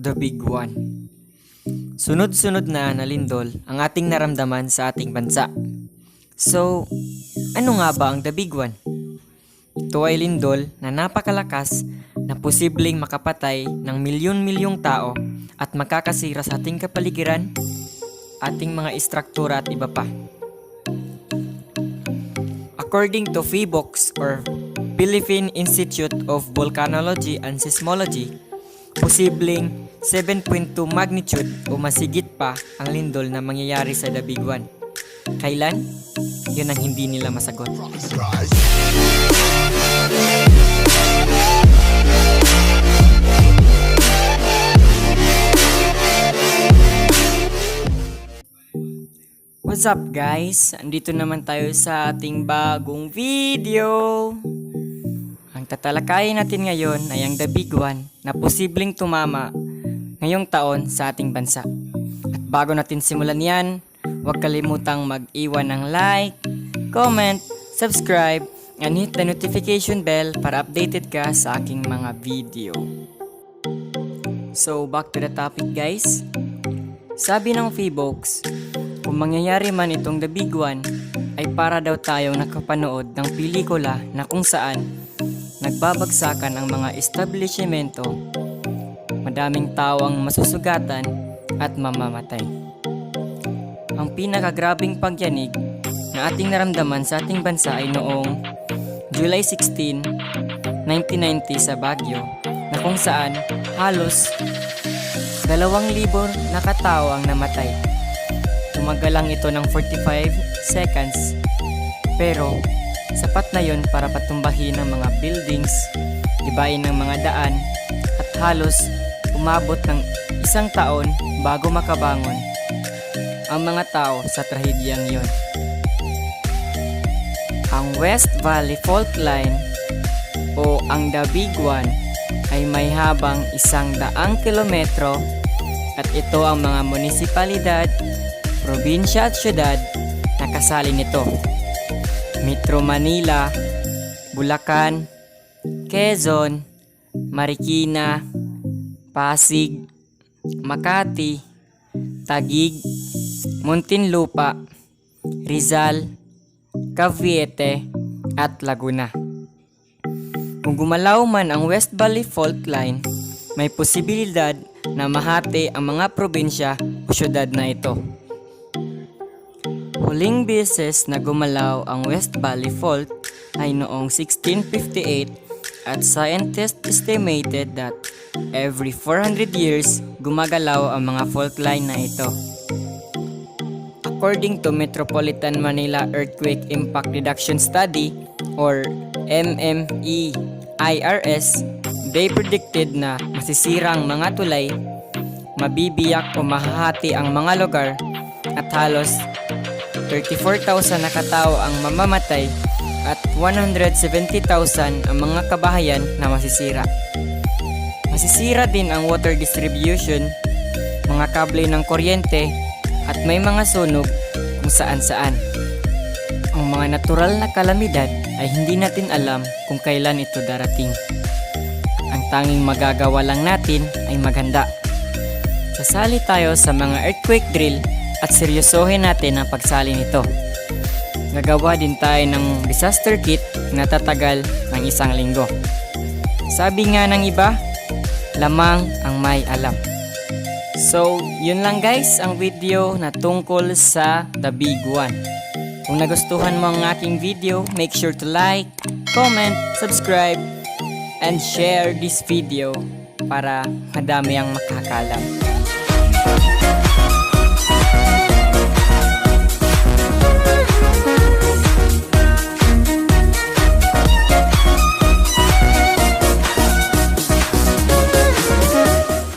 The Big One. Sunod-sunod na nalindol ang ating naramdaman sa ating bansa. So, ano nga ba ang The Big One? Ito ay lindol na napakalakas na posibleng makapatay ng milyon-milyong tao at makakasira sa ating kapaligiran, ating mga istruktura at iba pa. According to PHIVOLCS or Philippine Institute of Volcanology and Seismology, posibleng 7.2 magnitude o masigit pa ang lindol na mangyayari sa The Big One. Kailan? Yun ang hindi nila masagot. What's up guys? Andito naman tayo sa ating bagong video. Ang tatalakayin natin ngayon ay ang The Big One na posibleng tumama ngayong taon sa ating bansa. At bago natin simulan yan, huwag kalimutang mag-iwan ng like, comment, subscribe, and hit the notification bell para updated ka sa aking mga video. So back to the topic guys. Sabi ng PHIVOLCS, kung mangyayari man itong The Big One, ay para daw tayong nakapanood ng pelikula na kung saan nagbabagsakan ang mga establishmento, madaming tao ang masusugatan at mamamatay. Ang pinakagrabing pagyanig na ating naramdaman sa ating bansa ay noong July 16, 1990 sa Baguio, na kung saan halos 2,000 na katao ang namatay. Tumagal lang ito ng 45 seconds, pero sapat na yon para patumbahin ang mga buildings, ibain ng mga daan, at halos umabot ng 1 taon bago makabangon ang mga tao sa trahedyang yon. Ang West Valley Fault Line o ang The Big One ay may habang 100 kilometro at ito ang mga munisipalidad, probinsya at syudad na kasali nito: Metro Manila, Bulacan, Quezon, Marikina, Pasig, Makati, Taguig, Muntinlupa, Rizal, Cavite at Laguna. Kung gumalaw man ang West Valley Fault Line, may posibilidad na mahati ang mga probinsya o syudad na ito. Huling beses na gumalaw ang West Valley Fault ay noong 1658 at scientists estimated that every 400 years gumagalaw ang mga fault line na ito. According to Metropolitan Manila Earthquake Impact Reduction Study or MMEIRS, they predicted na masisira ang mga tulay, mabibiyak o mahahati ang mga lugar at halos 34,000 na katao ang mamamatay at 170,000 ang mga kabahayan na masisira. Masisira din ang water distribution, mga kable ng kuryente at may mga sunog kung saan-saan. Ang mga natural na kalamidad ay hindi natin alam kung kailan ito darating. Ang tanging magagawa lang natin ay maghanda. Sasali tayo sa mga earthquake drill at seryosohin natin ang pagsali nito. Gagawa din tayo ng disaster kit na tatagal ng 1 linggo. Sabi nga ng iba, lamang ang may alam. So, yun lang guys ang video na tungkol sa The Big One. Kung nagustuhan mo ang aking video, make sure to like, comment, subscribe, and share this video para madami ang makakalam.